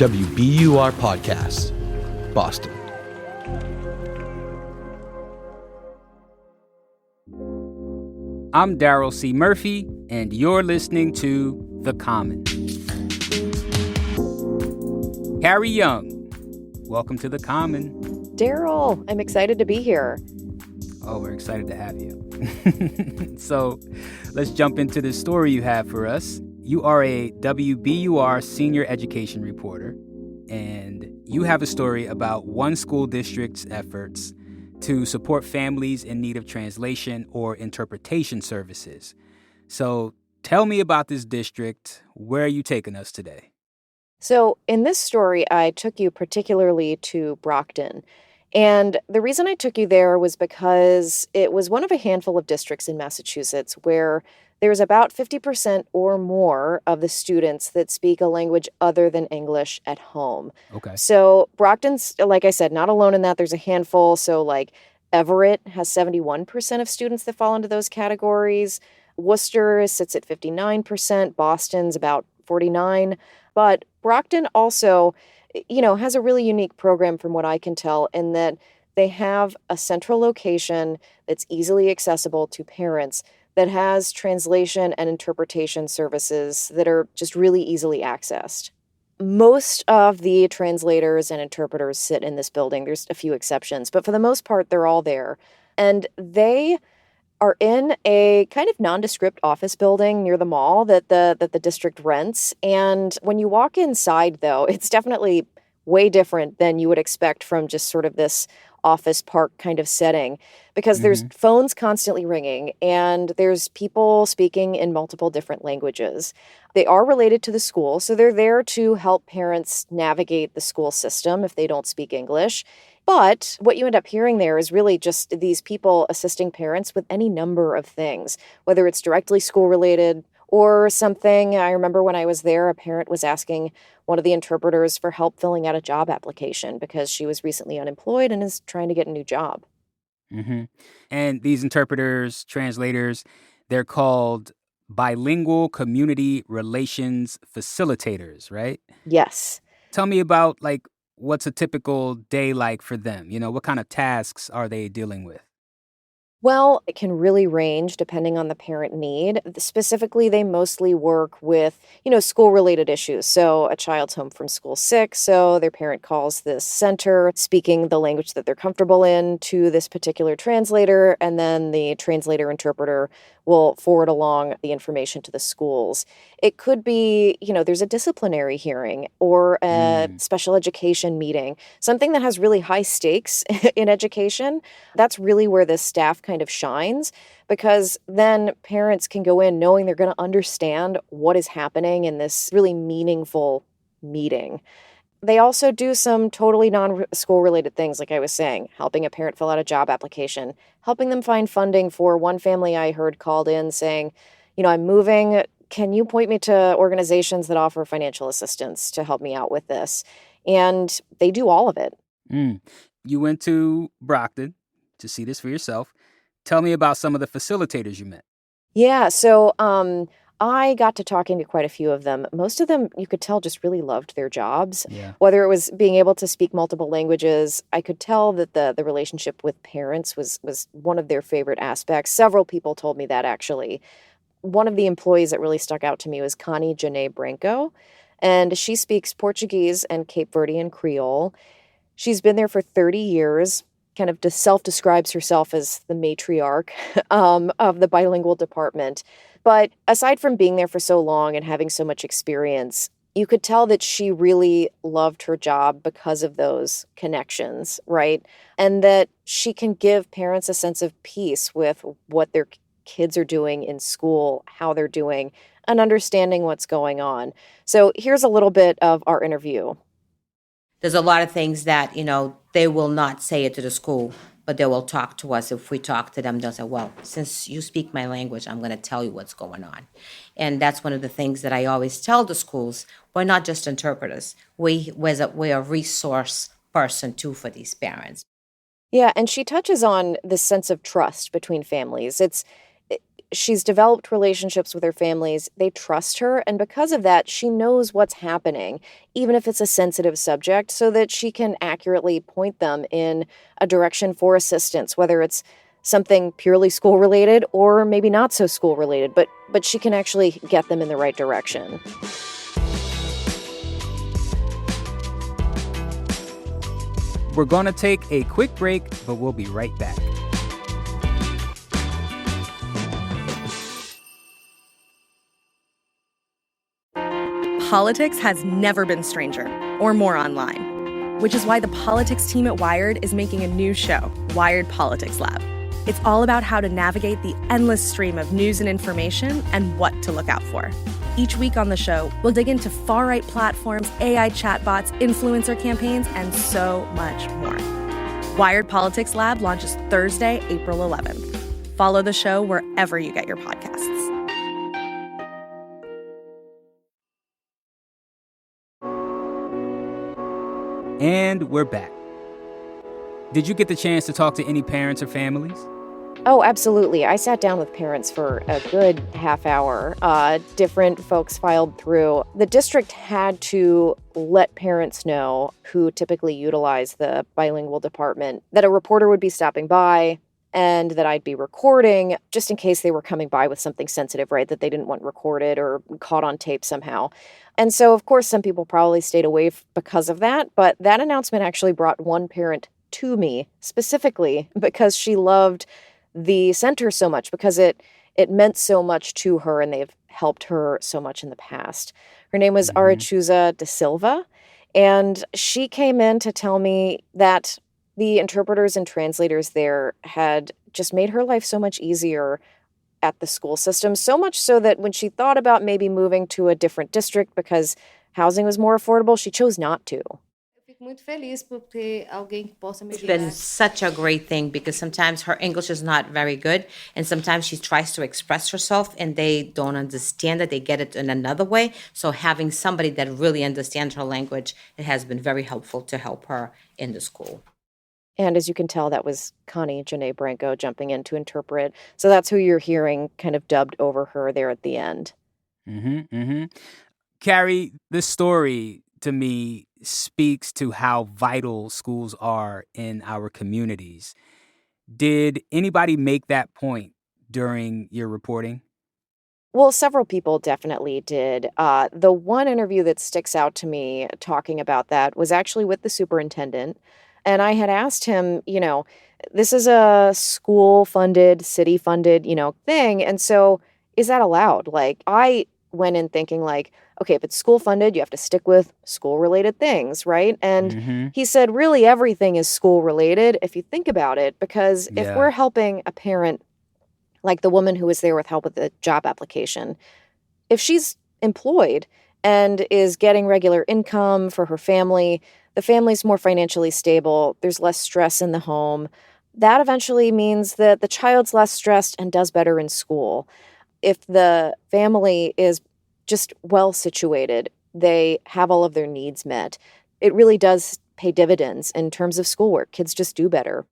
WBUR Podcast, Boston. I'm Daryl C. Murphy, and you're listening to The Common. Carrie Jung, welcome to The Common. Daryl, I'm excited to be here. Oh, we're excited to have you. So let's jump into the story you have for us. You are a WBUR senior education reporter, and you have a story about one school district's efforts to support families in need of translation or interpretation services. So tell me about this district. Where are you taking us today? So in this story, I took you particularly to Brockton. And the reason I took you there was because it was one of a handful of districts in Massachusetts where there's about 50% or more of the students that speak a language other than English at home. Okay. So Brockton's, like I said, not alone in that. There's a handful. So like Everett has 71% of students that fall into those categories. Worcester sits at 59%. Boston's about 49%. But Brockton also, has a really unique program from what I can tell in that they have a central location that's easily accessible to parents that has translation and interpretation services that are just really easily accessed. Most of the translators and interpreters sit in this building. There's a few exceptions, but for the most part, they're all there. And they are in a kind of nondescript office building near the mall that the district rents. And when you walk inside, though, it's definitely way different than you would expect from just sort of this office park kind of setting, because there's phones constantly ringing and there's people speaking in multiple different languages. They are related to the school, so they're there to help parents navigate the school system if they don't speak English. But what you end up hearing there is really just these people assisting parents with any number of things, whether it's directly school-related or something. I remember when I was there, a parent was asking one of the interpreters for help filling out a job application because she was recently unemployed and is trying to get a new job. Mm-hmm. And these interpreters, translators, they're called bilingual community relations facilitators, right? Yes. Tell me about, what's a typical day like for them? What kind of tasks are they dealing with? Well, it can really range depending on the parent need. Specifically, they mostly work with, school-related issues. So a child's home from school sick, so their parent calls this center, speaking the language that they're comfortable in to this particular translator, and then the translator-interpreter will forward along the information to the schools. It could be, there's a disciplinary hearing or a special education meeting, something that has really high stakes in education. That's really where this staff kind of shines, because then parents can go in knowing they're going to understand what is happening in this really meaningful meeting. They also do some totally non-school related things, like I was saying, helping a parent fill out a job application, helping them find funding for one family I heard called in saying, I'm moving. Can you point me to organizations that offer financial assistance to help me out with this? And they do all of it. You went to Brockton to see this for yourself. Tell me about some of the facilitators you met. Yeah, so I got to talking to quite a few of them. Most of them, you could tell, just really loved their jobs. Yeah. Whether it was being able to speak multiple languages, I could tell that the relationship with parents was one of their favorite aspects. Several people told me that, actually. One of the employees that really stuck out to me was Connie Janae Branco, and she speaks Portuguese and Cape Verdean Creole. She's been there for 30 years, kind of self-describes herself as the matriarch of the bilingual department. But aside from being there for so long and having so much experience, you could tell that she really loved her job because of those connections, right? And that she can give parents a sense of peace with what their kids are doing in school, how they're doing, and understanding what's going on. So here's a little bit of our interview. There's a lot of things that, they will not say it to the school, but they will talk to us. If we talk to them, they'll say, well, since you speak my language, I'm going to tell you what's going on. And that's one of the things that I always tell the schools. We're not just interpreters. We're a resource person, too, for these parents. Yeah, and she touches on this sense of trust between families. she's developed relationships with her families. They trust her. And because of that, she knows what's happening, even if it's a sensitive subject, so that she can accurately point them in a direction for assistance, whether it's something purely school related or maybe not so school related, but she can actually get them in the right direction. We're going to take a quick break, but we'll be right back. Politics has never been stranger or more online, which is why the politics team at Wired is making a new show, Wired Politics Lab. It's all about how to navigate the endless stream of news and information and what to look out for. Each week on the show, we'll dig into far-right platforms, AI chatbots, influencer campaigns, and so much more. Wired Politics Lab launches Thursday, April 11th. Follow the show wherever you get your podcasts. And we're back. Did you get the chance to talk to any parents or families? Oh, absolutely. I sat down with parents for a good half hour. Different folks filed through. The district had to let parents know who typically utilize the bilingual department that a reporter would be stopping by and that I'd be recording just in case they were coming by with something sensitive, right, that they didn't want recorded or caught on tape somehow. And so, of course, some people probably stayed away because of that. But that announcement actually brought one parent to me specifically because she loved the center so much, because it meant so much to her and they've helped her so much in the past. Her name was Arachuza de Silva, and she came in to tell me that the interpreters and translators there had just made her life so much easier at the school system, so much so that when she thought about maybe moving to a different district because housing was more affordable, she chose not to. It's been such a great thing because sometimes her English is not very good and sometimes she tries to express herself and they don't understand it. They get it in another way. So having somebody that really understands her language, it has been very helpful to help her in the school. And as you can tell, that was Connie Janae Branco jumping in to interpret. So that's who you're hearing kind of dubbed over her there at the end. Carrie, this story to me speaks to how vital schools are in our communities. Did anybody make that point during your reporting? Well, several people definitely did. The one interview that sticks out to me talking about that was actually with the superintendent. And I had asked him, this is a school-funded, city-funded, thing. And so is that allowed? I went in thinking okay, if it's school-funded, you have to stick with school-related things, right? And he said, really, everything is school-related if you think about it, because if we're helping a parent, like the woman who was there with help with the job application, if she's employed and is getting regular income for her family, the family's more financially stable, there's less stress in the home, that eventually means that the child's less stressed and does better in school. If the family is just well situated, they have all of their needs met, it really does pay dividends in terms of schoolwork. Kids just do better.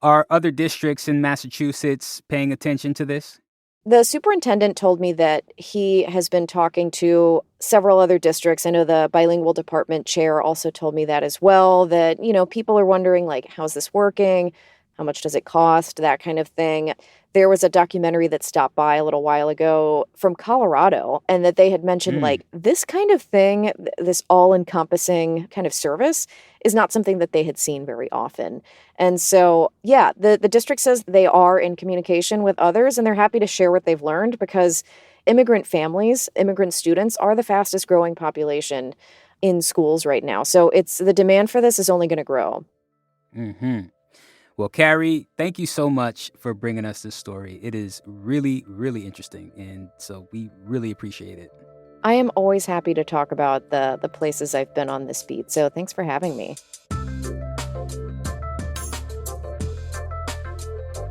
Are other districts in Massachusetts paying attention to this? The superintendent told me that he has been talking to several other districts. I know the bilingual department chair also told me that as well, that, people are wondering, how's this working? How much does it cost? That kind of thing. There was a documentary that stopped by a little while ago from Colorado, and that they had mentioned this kind of thing, this all-encompassing kind of service is not something that they had seen very often. And so, the district says they are in communication with others and they're happy to share what they've learned because immigrant families, immigrant students are the fastest growing population in schools right now. So the demand for this is only going to grow. Well, Carrie, thank you so much for bringing us this story. It is really, really interesting, and so we really appreciate it. I am always happy to talk about the places I've been on this beat, so thanks for having me.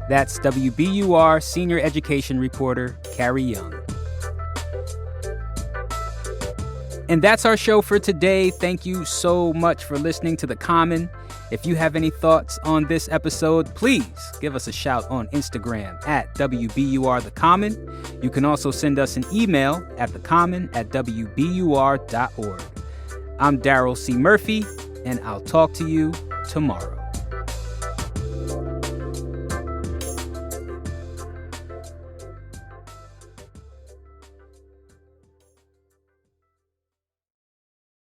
That's WBUR senior education reporter Carrie Jung. And that's our show for today. Thank you so much for listening to The Common. If you have any thoughts on this episode, please give us a shout on Instagram at WBUR The Common. You can also send us an email at thecommon@wbur.org. I'm Daryl C. Murphy, and I'll talk to you tomorrow.